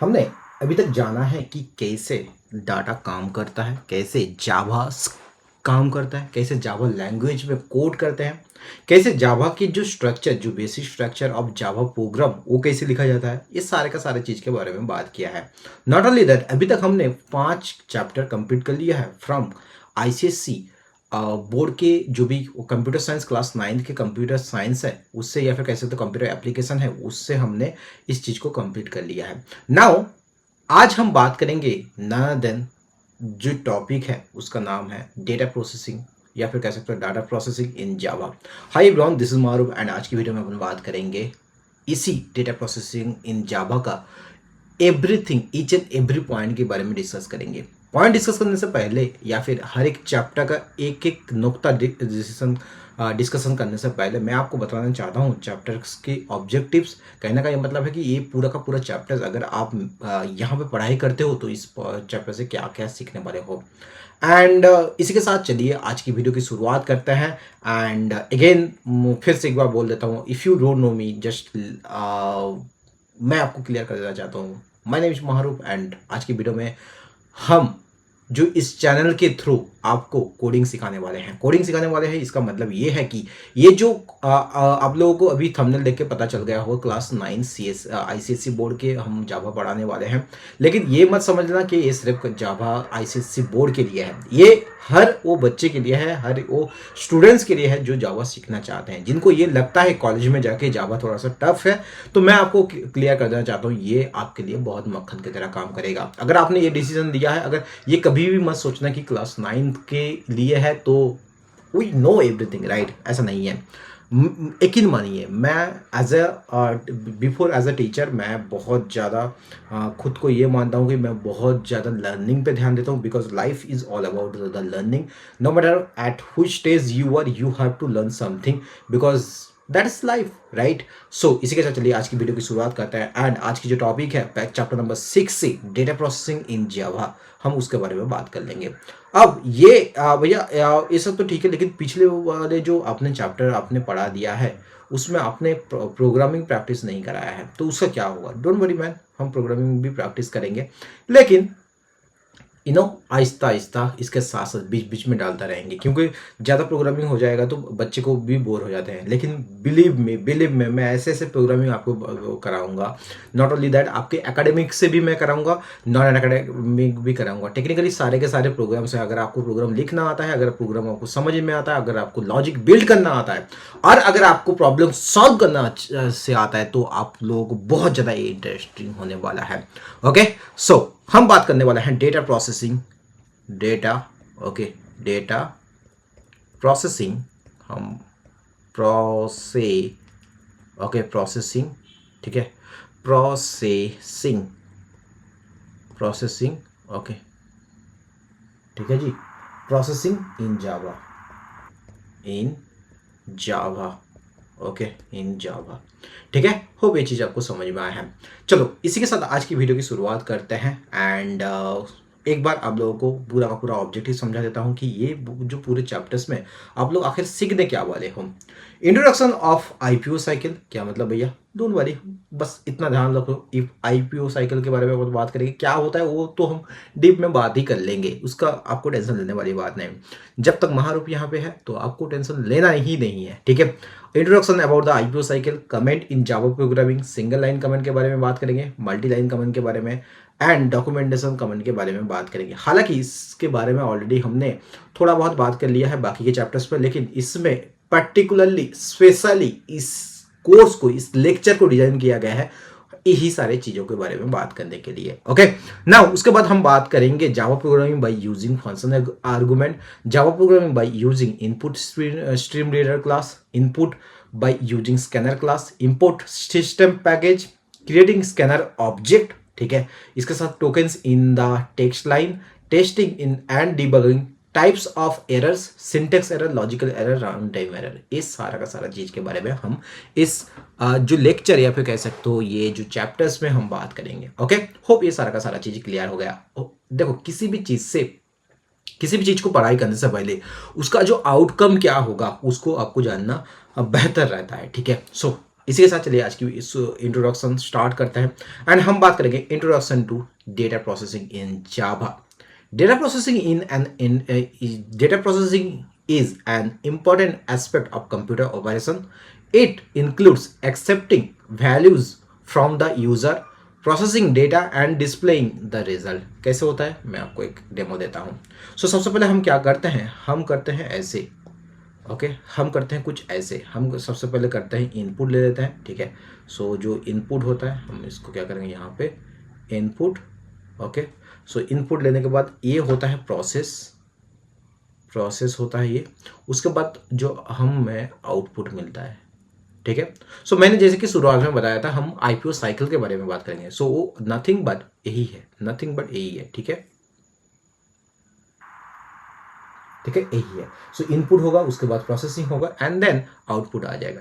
हमने अभी तक जाना है कि कैसे डाटा काम करता है, कैसे जावा काम करता है, कैसे जावा लैंग्वेज में कोड करते हैं, कैसे जावा की जो स्ट्रक्चर, जो basic structure of Java program वो कैसे लिखा जाता है। इस सारे का सारे चीज़ के बारे में बात किया है। नॉट ओनली दैट, अभी तक हमने 5 चैप्टर कंप्लीट कर लिया है फ्रॉम आईसीएससी बोर्ड के, जो भी कंप्यूटर साइंस क्लास 9 के कंप्यूटर साइंस है उससे, या फिर कह सकते हो कंप्यूटर एप्लीकेशन है उससे, हमने इस चीज़ को कंप्लीट कर लिया है। नाउ आज हम बात करेंगे नन देन, जो टॉपिक है उसका नाम है डेटा प्रोसेसिंग, या फिर कह सकते हो data processing in Java. Hi everyone, this is Maroof and आज की वीडियो में अपन बात करेंगे इसी डेटा प्रोसेसिंग इन जावा का everything, each and every point के बारे में डिस्कस करेंगे। पॉइंट डिस्कस करने से पहले या फिर हर एक चैप्टर का एक एक नुक्ता डिस्कशन करने से पहले मैं आपको बताना चाहता हूँ चैप्टर्स के ऑब्जेक्टिव्स। कहने का ये मतलब है कि ये पूरा का पूरा चैप्टर्स अगर आप यहाँ पे पढ़ाई करते हो तो इस चैप्टर से क्या क्या सीखने वाले हो। एंड इसी के साथ चलिए आज की वीडियो की शुरुआत करते हैं। एंड अगेन फिर से एक बार बोल देता हूँ, if you don't know me just मैं आपको क्लियर कर देना चाहता हूँ, माय नेम इज माहरूफ एंड आज की वीडियो में हम जो इस चैनल के थ्रू आपको कोडिंग सिखाने वाले हैं। कोडिंग सिखाने वाले हैं इसका मतलब ये है कि ये जो आप लोगों को अभी थंबनेल देख के पता चल गया होगा, क्लास 9 आईसीएससी बोर्ड के हम जावा पढ़ाने वाले हैं। लेकिन ये मत समझना कि ये सिर्फ जावा आईसीएससी बोर्ड के लिए है, ये हर वो बच्चे के लिए है, हर वो स्टूडेंट्स के लिए है जो जावा सीखना चाहते हैं, जिनको ये लगता है कॉलेज में जाके जावा थोड़ा सा टफ है। तो मैं आपको क्लियर कर देना चाहता हूँ ये आपके लिए बहुत मक्खन की तरह काम करेगा। अगर आपने ये डिसीजन दिया है, अगर ये कभी भी मत सोचना कि क्लास 9 के लिए है तो वी नो एवरीथिंग, राइट? ऐसा नहीं है। यकीन मानिए, मैं as before as a teacher मैं बहुत ज़्यादा खुद को ये मानता हूँ कि मैं बहुत ज़्यादा लर्निंग पे ध्यान देता हूँ, because life is all about the learning. No matter at which stage you are, you have to learn something, because that is life, right? So इसी के साथ चलिए आज की वीडियो की शुरुआत करते हैं। एंड आज की जो टॉपिक है चैप्टर नंबर 6 से डेटा प्रोसेसिंग इन जावा, हम उसके बारे में बात कर लेंगे। अब ये भैया ये सब तो ठीक है, लेकिन पिछले वाले जो आपने चैप्टर आपने पढ़ा दिया है उसमें आपने प्रोग्रामिंग प्रैक्टिस नहीं कराया है, तो उसका क्या होगा? डोंट वरी मैन, हम प्रोग्रामिंग भी प्रैक्टिस करेंगे, लेकिन आहिस्ता आहिस्ता इसके साथ साथ बीच बीच में डालता रहेंगे, क्योंकि ज़्यादा प्रोग्रामिंग हो जाएगा तो बच्चे को भी बोर हो जाते हैं। लेकिन बिलीव में मैं ऐसे ऐसे प्रोग्रामिंग आपको कराऊंगा। नॉट ओनली दैट, आपके एकेडमिक से भी मैं कराऊंगा, नॉन एकेडमिक भी कराऊंगा। टेक्निकली सारे के सारे प्रोग्राम्स हैं। अगर आपको प्रोग्राम लिखना आता है, अगर प्रोग्राम आपको समझ में आता है, अगर आपको लॉजिक बिल्ड करना आता है, और अगर आपको प्रॉब्लम सॉल्व करना से आता है, तो आप लोगों को बहुत ज़्यादा इंटरेस्टिंग होने वाला है। ओके, सो हम बात करने वाले हैं डेटा प्रोसेसिंग, डेटा प्रोसेसिंग, हम प्रोसेसिंग, ठीक है, प्रोसेसिंग, ओके, ठीक है जी, प्रोसेसिंग इन जावा, ओके, इन जावा, ठीक है। होप ये चीज़ आपको समझ में आया है। चलो इसी के साथ आज की वीडियो की शुरुआत करते हैं। एंड एक बार आप लोगों को पूरा का पूरा ऑब्जेक्टिव समझा देता हूँ कि ये जो पूरे चैप्टर्स में आप लोग आखिर सीखने क्या वाले हो। इंट्रोडक्शन ऑफ आईपीओ साइकिल, क्या मतलब भैया? डोंट वरी, बस इतना ध्यान रखो। इफ आईपीओ साइकिल के बारे में बात करेंगे, क्या होता है वो तो हम डीप में बात ही कर लेंगे, उसका आपको टेंशन लेने वाली बात नहीं। जब तक महारूप यहाँ पे है तो आपको टेंशन लेना ही नहीं है, ठीक है। Introduction about the IPO cycle, comment in Java programming, single line comment के बारे में बात करेंगे, मल्टी लाइन कमेंट के बारे में, एंड डॉक्यूमेंटेशन कमेंट के बारे में बात करेंगे। हालांकि इसके बारे में ऑलरेडी हमने थोड़ा बहुत बात कर लिया है बाकी के चैप्टर्स पर, लेकिन इसमें पर्टिकुलरली स्पेशली इस कोर्स को, इस लेक्चर को डिजाइन किया गया है यही सारे चीजों के बारे में बात करने के लिए। ओके, नाउ उसके बाद हम बात करेंगे Java programming by using function argument, Java programming by using input stream reader class, input by using scanner class, import system package, creating scanner object, ठीक है। इसके साथ tokens in the text line, testing in and debugging, types of errors, syntax error, logical error, run time error, इस सारा का सारा चीज के बारे में हम इस जो लेक्चर या फिर कह सकते हो ये जो चैप्टर्स में हम बात करेंगे। ओके, होप ये सारा का सारा चीज क्लियर हो गया। देखो, किसी भी चीज को पढ़ाई करने से पहले उसका जो आउटकम क्या होगा उसको आपको जानना बेहतर रहता है, ठीक है। सो इसी के साथ चलिए आज की इस इंट्रोडक्शन स्टार्ट करते हैं एंड हम बात करेंगे introduction to data processing in Java. Data processing data processing is an important aspect of computer operation. It includes accepting values from the user, processing data and displaying the result. कैसे होता है मैं आपको एक demo देता हूँ. सबसे पहले हम क्या करते हैं, हम करते हैं ऐसे. ओके हम करते हैं कुछ ऐसे. हम सबसे पहले करते हैं इनपुट ले लेते हैं. ठीक है. जो इनपुट होता है हम इसको क्या करेंगे यहाँ पे इनपुट. ओके इनपुट लेने के बाद ये होता है प्रोसेस होता है ये. उसके बाद जो हमें आउटपुट मिलता है. ठीक है. मैंने जैसे कि शुरुआत में बताया था हम आईपीओ साइकिल के बारे में बात करेंगे. वो नथिंग बट यही है. ठीक है. यही है. इनपुट होगा, उसके बाद प्रोसेसिंग होगा एंड देन आउटपुट आ जाएगा.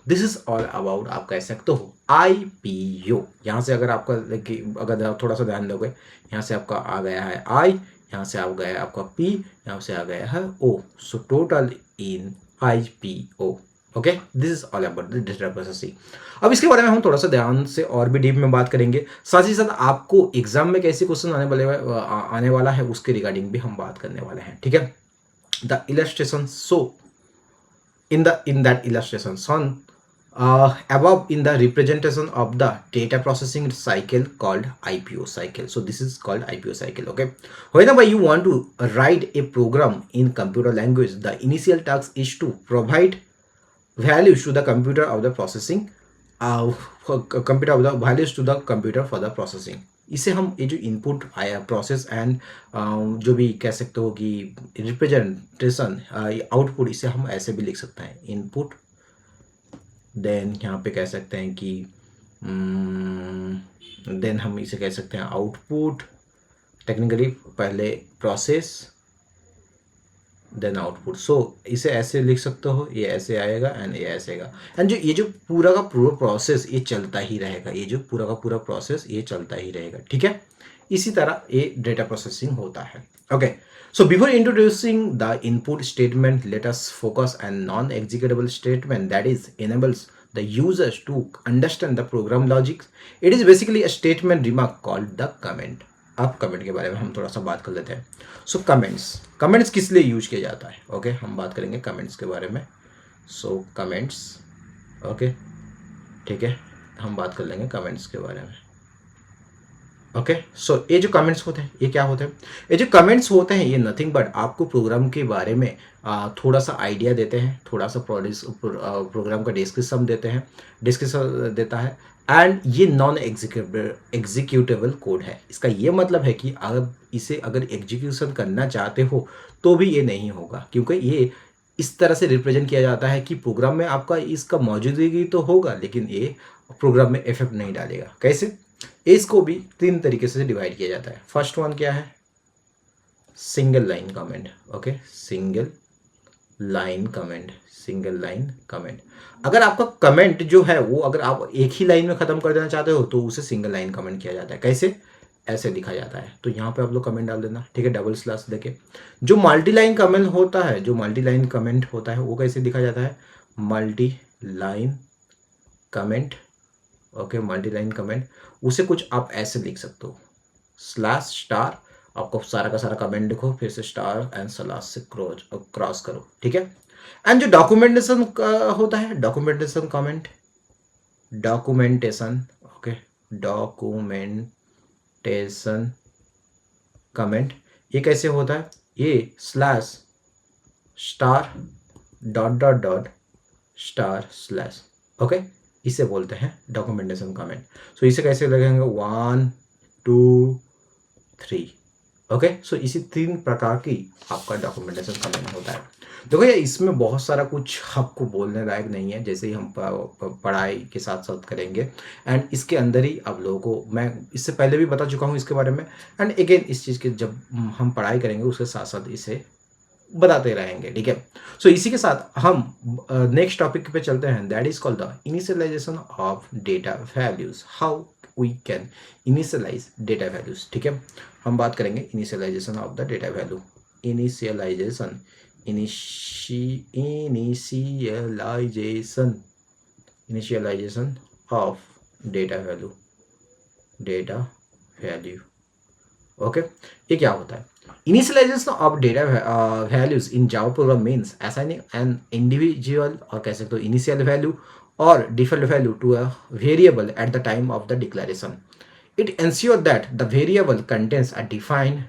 दिस इज ऑल अबाउट आप कह सकते हो आईपीओ. यहाँ से अगर आपका अगर थोड़ा सा ध्यान दोगे यहाँ से आपका आ गया है आई, यहाँ से आ गया है आपका पी, यहाँ से आ गया है ओ. Total in IPO. Okay this is all about the data processing. अब इसके बारे में हम थोड़ा सा ध्यान से और भी डीप में बात करेंगे. साथ ही साथ आपको एग्जाम में कैसे क्वेश्चन आने वाला है उसके रिगार्डिंग भी हम बात करने वाले हैं. ठीक है. The illustration in that illustration above in the representation of the data processing cycle called IPO cycle. This is called IPO cycle. Okay, whenever you want to write a program in computer language, the initial task is to provide values to the computer of the processing values to the computer for the processing. इसे हम ये जो input आया process and जो भी कह सकते हो कि रिप्रेजेंटेशन आउटपुट, इसे हम ऐसे भी लिख सकते हैं इनपुट. देन यहाँ पे कह सकते हैं कि देन हम इसे कह सकते हैं आउटपुट. टेक्निकली पहले प्रोसेस देन आउटपुट. इसे ऐसे लिख सकते हो, ये ऐसे आएगा एंड ये ऐसे आएगा. एंड ये जो पूरा का पूरा प्रोसेस ये चलता ही रहेगा. ये जो पूरा का पूरा प्रोसेस ये चलता ही रहेगा. ठीक है. इसी तरह ये डेटा प्रोसेसिंग होता है. Okay before introducing the input statement let us focus on non executable statement that is enables the users to understand the program logic. It is basically a statement remark called the comment. अब comment के बारे में हम थोड़ा सा बात कर लेते हैं. कमेंट्स किस लिए यूज किया जाता है. ओके हम बात करेंगे कमेंट्स के बारे में. कमेंट्स. ओके ठीक है हम बात कर लेंगे कमेंट्स के बारे में. ओके ये जो कमेंट्स होते हैं ये क्या होते हैं. ये जो कमेंट्स होते हैं ये नथिंग बट आपको प्रोग्राम के बारे में थोड़ा सा आइडिया देते हैं, थोड़ा सा प्रोग्राम का डिस्क्रिप्शन देता है. एंड ये नॉन एग्जीक्यूटेबल कोड है. इसका ये मतलब है कि आप इसे अगर एग्जीक्यूशन करना चाहते हो तो भी ये नहीं होगा, क्योंकि ये इस तरह से रिप्रेजेंट किया जाता है कि प्रोग्राम में आपका इसका मौजूदगी तो होगा लेकिन ये प्रोग्राम में इफेक्ट नहीं डालेगा. कैसे, इसको भी 3 तरीके से डिवाइड किया जाता है. फर्स्ट वन क्या है, single line comment. Okay single line comment. अगर आपका कमेंट जो है वो अगर आप एक ही लाइन में खत्म कर देना चाहते हो तो उसे सिंगल लाइन कमेंट किया जाता है. कैसे, ऐसे लिखा जाता है. तो यहाँ पे आप लोग कमेंट डाल देना. ठीक है, डबल स्लैश देके. जो मल्टी लाइन कमेंट होता है वो कैसे लिखा जाता है, multi line comment. Okay multi line comment उसे कुछ आप ऐसे लिख सकते हो, स्लैश स्टार. आपको सारा का सारा कमेंट लिखो, फिर से स्टार एंड स्लैश से क्रॉस करो. ठीक है. एंड जो डॉक्यूमेंटेशन होता है, documentation comment, okay documentation comment ये कैसे होता है, ये slash star dot star slash. Okay इसे बोलते हैं डॉक्यूमेंटेशन कमेंट. इसे कैसे लगेंगे 1 2 3. ओके इसी 3 प्रकार की आपका डॉक्यूमेंटेशन कमेंट होता है. देखो ये इसमें बहुत सारा कुछ आपको बोलने लायक नहीं है, जैसे ही हम पढ़ाई के साथ साथ करेंगे. एंड इसके अंदर ही आप लोगों को मैं इससे पहले भी बता चुका हूँ इसके बारे में. एंड अगेन इस चीज़ के जब हम पढ़ाई करेंगे उसके साथ साथ इसे बताते रहेंगे. ठीक है. इसी के साथ हम नेक्स्ट टॉपिक पे चलते हैं. That is called the initialisation of data values. How we can initialise data values. ठीक है, हम बात करेंगे initialisation of the data value. Initialisation initialisation of data value. Okay, ये क्या होता है? Initialisation of data values in Java program means assigning an individual और कह सकते हो इनिशियल वैल्यू और default value to a variable at the time of the declaration. It ensure that the variable contains a defined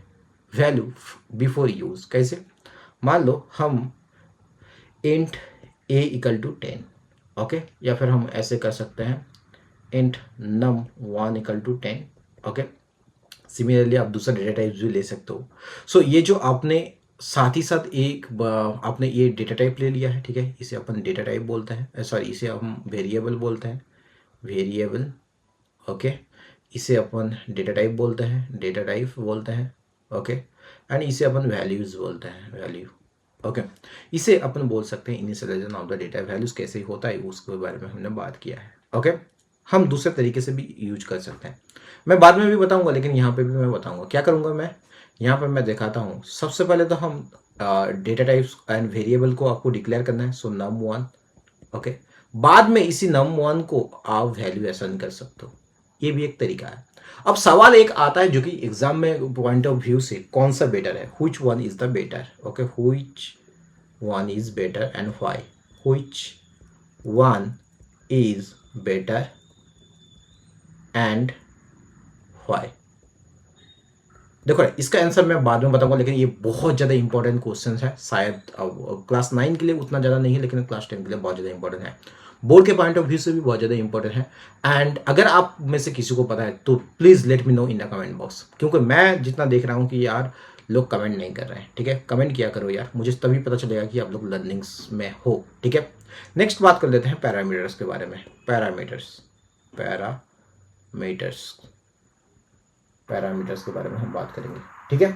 value before use. कैसे? मान लो हम int a equal to 10, okay, या फिर हम ऐसे कर सकते हैं int num 1 equal to 10, okay. Similarly आप दूसरा डेटा टाइप भी ले सकते हो। सो ये जो आपने साथ ही साथ आपने ये डेटा टाइप ले लिया है, ठीक है, इसे अपन डेटा टाइप बोलते हैं, सॉरी इसे हम वेरिएबल बोलते हैं, वेरिएबल, ओके। इसे अपन डेटा टाइप बोलते हैं, डेटा टाइप बोलते हैं, ओके। एंड इसे अपन वैल्यूज बोलते हैं, वैल्यू, ओके। इसे अपन बोल सकते हैं initialisation of the data values कैसे होता है उसके बारे में हमने बात किया है, ओके। हम दूसरे तरीके से भी यूज कर सकते हैं, मैं बाद में भी बताऊंगा, लेकिन यहाँ पे भी मैं बताऊंगा क्या करूंगा मैं। यहाँ पर मैं दिखाता हूँ। सबसे पहले तो हम डेटा टाइप्स एंड वेरिएबल को आपको डिक्लेयर करना है, सो num1, ओके। बाद में इसी num1 को आप वैल्यू असाइन कर सकते हो, ये भी एक तरीका है। अब सवाल एक आता है जो कि एग्जाम में पॉइंट ऑफ व्यू से कौन सा बेटर है, which one is the better, okay, which one is better and why, which one is better and why। देखो इसका आंसर मैं बाद में बताऊंगा, लेकिन ये बहुत ज़्यादा इंपॉर्टेंट क्वेश्चन है, शायद क्लास 9 के लिए उतना ज़्यादा नहीं है, लेकिन क्लास 10 के लिए बहुत ज़्यादा इंपॉर्टेंट है, बोर्ड के पॉइंट ऑफ व्यू से भी बहुत ज़्यादा इंपॉर्टेंट है। एंड अगर आप में से किसी को पता है तो please let me know in the comment box, क्योंकि मैं जितना देख रहा हूँ कि यार लोग कमेंट नहीं कर रहे हैं, ठीक है। कमेंट किया करो यार, मुझे तभी पता चलेगा कि आप लोग लर्निंग्स में हो, ठीक है। नेक्स्ट बात कर लेते हैं पैरामीटर्स के बारे में। पैरामीटर्स के बारे में हम बात करेंगे, ठीक है।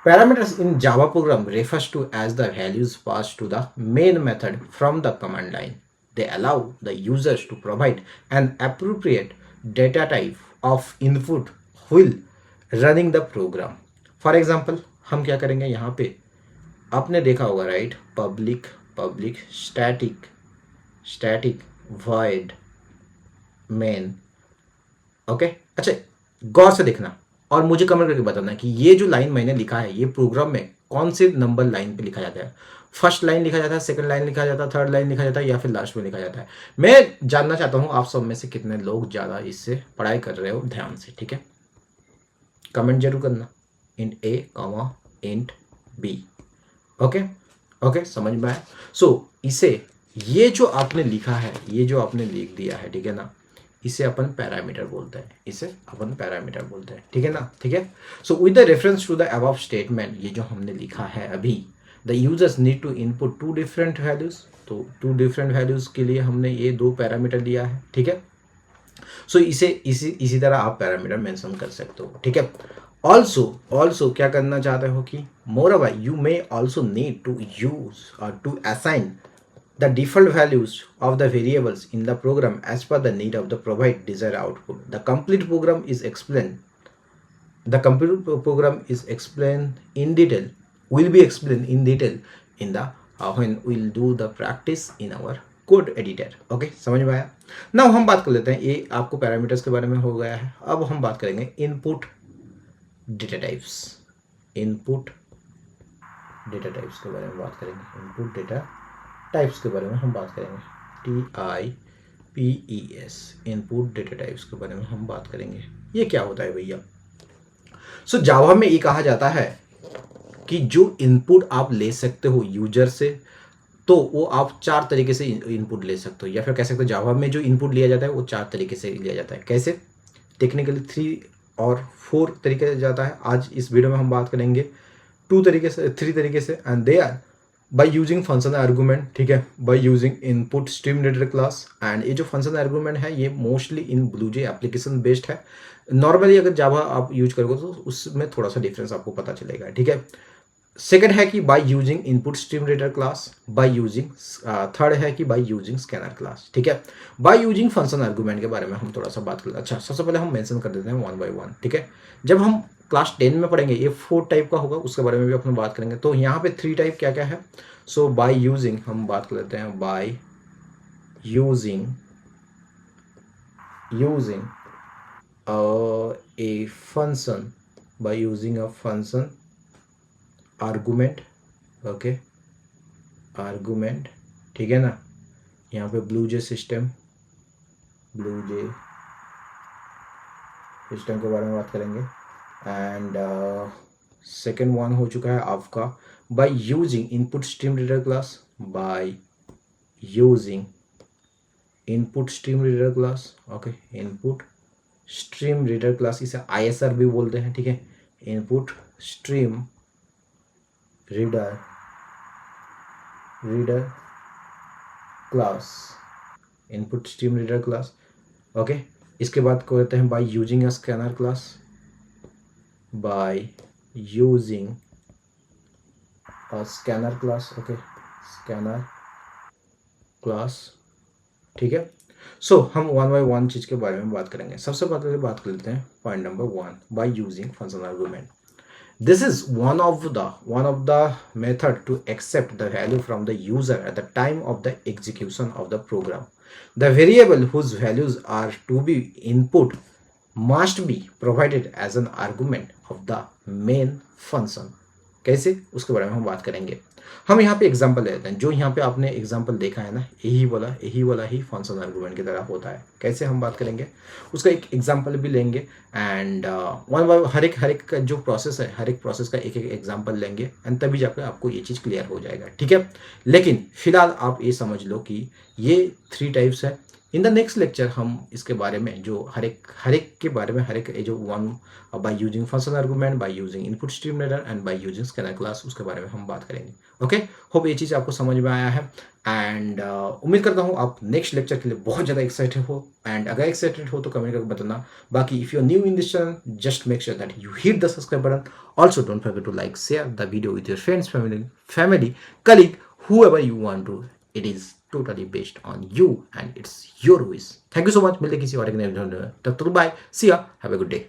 Parameters in Java program refers to as the values pass to the main method from the command line. They allow the users to provide an appropriate data type of input while running the program. For example हम क्या करेंगे यहाँ पे, आपने देखा होगा right, public static void main, okay. अच्छा, गौर से देखना और मुझे कमेंट करके बताना कि ये जो लाइन मैंने लिखा है ये प्रोग्राम में कौन से नंबर लाइन पे लिखा जाता है। फर्स्ट लाइन लिखा जाता है, सेकंड लाइन लिखा जाता है, थर्ड लाइन लिखा जाता है, या फिर लास्ट में लिखा जाता है। मैं जानना चाहता हूँ आप सब में से कितने लोग ज़्यादा इससे पढ़ाई कर रहे हो ध्यान से, ठीक है। कमेंट जरूर करना, इंट ए कॉमा इंट बी, ओके, समझ में आया। सो इसे ये जो आपने लिखा है, ये जो आपने लिख दिया है, ठीक है ना, इसे अपन पैरामीटर बोलते हैं, ठीक है ना, ठीक है। So with the reference to the above statement, ये जो हमने लिखा है अभी, the users need to input 2 different values, तो 2 डिफरेंट वैल्यूज के लिए हमने ये 2 पैरामीटर दिया है, ठीक है। सो इसी तरह आप पैरामीटर मेंशन कर सकते हो, ठीक है। ऑल्सो क्या करना चाहते हो कि moreover you may also need to use or to assign the default values of the variables in the program as per the need of the provide desired output. The complete program is explained in detail, will be explained in detail in the when we'll do the practice in our code editor, okay, समझ में आया। Now हम बात कर लेते हैं, ये आपको पैरामीटर्स के बारे में हो गया है। अब हम बात करेंगे इनपुट डेटा टाइप्स के बारे में बात करेंगे। इनपुट डेटा टाइप्स के बारे में हम बात करेंगे, TIPES, इनपुट डेटा टाइप्स के बारे में हम बात करेंगे। ये क्या होता है भैया? सो जावा में ये कहा जाता है कि जो इनपुट आप ले सकते हो यूजर से, तो वो आप 4 तरीके से इनपुट ले सकते हो, या फिर कह सकते हो जावा में जो इनपुट लिया जाता है वो 4 तरीके से लिया जाता है। कैसे? टेक्निकली 3 और 4 तरीके से जाता है। आज इस वीडियो में हम बात करेंगे 3 तरीके से, and they are by using function argument, ठीक है, by using input stream reader class. And ये जो फंक्शन आर्गूमेंट है ये mostly in BlueJ application based है। नॉर्मली अगर जावा आप यूज करोगे तो उसमें थोड़ा सा डिफरेंस आपको पता चलेगा, ठीक है। सेकंड है कि bye using input stream reader class, by using third है कि बाय यूजिंग स्कैनर क्लास, ठीक है। बाय यूजिंग फंक्शन आर्गूमेंट के बारे में हम थोड़ा सा बात कर। अच्छा, सबसे पहले हम मेंशन कर देते हैं 1 by 1, ठीक है। जब हम क्लास 10 में पढ़ेंगे ये 4 टाइप का होगा, उसके बारे में भी अपन बात करेंगे। तो यहाँ पे 3 टाइप क्या क्या है। सो बाय यूजिंग हम बात कर लेते हैं, by using using a function, by using a function argument, okay argument, ठीक है ना। यहाँ पे ब्लू जे सिस्टम के बारे में बात करेंगे। एंड सेकेंड वन हो चुका है आपका bye using input stream reader class, bye using input stream reader class, okay input stream reader class, इसे ISR भी बोलते हैं, ठीक है। Input stream reader class, input stream reader class, okay. इसके बाद कहते हैं by using a scanner class, by using a scanner class, okay scanner class, ठीक है। सो हम वन बाय वन चीज के बारे में बात करेंगे। सबसे पहले बात कर लेते हैं point number 1, by using functional argument. This is one of the method to accept the value from the user at the time of the execution of the program. The variable whose values are to be input must be provided as an argument of the main function. कैसे, उसके बारे में हम बात करेंगे। हम यहाँ पे एग्जांपल लेते हैं। जो यहाँ पे आपने एग्जांपल देखा है ना, यही वाला ही फंक्शन आर्गुमेंट की तरह होता है। कैसे हम बात करेंगे उसका, एक एग्जांपल भी लेंगे एंड वन बाय हर एक का जो प्रोसेस है, हर एक प्रोसेस का एक एग्जांपल लेंगे एंड तभी जाकर आपको ये चीज़ क्लियर हो जाएगा, ठीक है। लेकिन फिलहाल आप ये समझ लो कि ये 3 टाइप्स है। इन द नेक्स्ट लेक्चर हम इसके बारे में जो हर एक के बारे में, हर एक जो one by using functional argument, bye using input stream reader and bye using scanner class, उसके बारे में हम बात करेंगे। ओके, होप ये चीज़ आपको समझ में आया है एंड उम्मीद करता हूँ आप नेक्स्ट लेक्चर के लिए बहुत ज़्यादा एक्साइटेड हो। एंड अगर एक्साइटेड हो तो कमेंट करके बताना। बाकी if you are new in this channel, just make sure that you hit the subscribe button. Also don't forget to like, share the video with your friends, family, colleague, whoever you want to. It is totally based on you and it's your wish. Thank you so much. मिलते किसी और एक नए video में। तब तक bye, सी या, have a good day.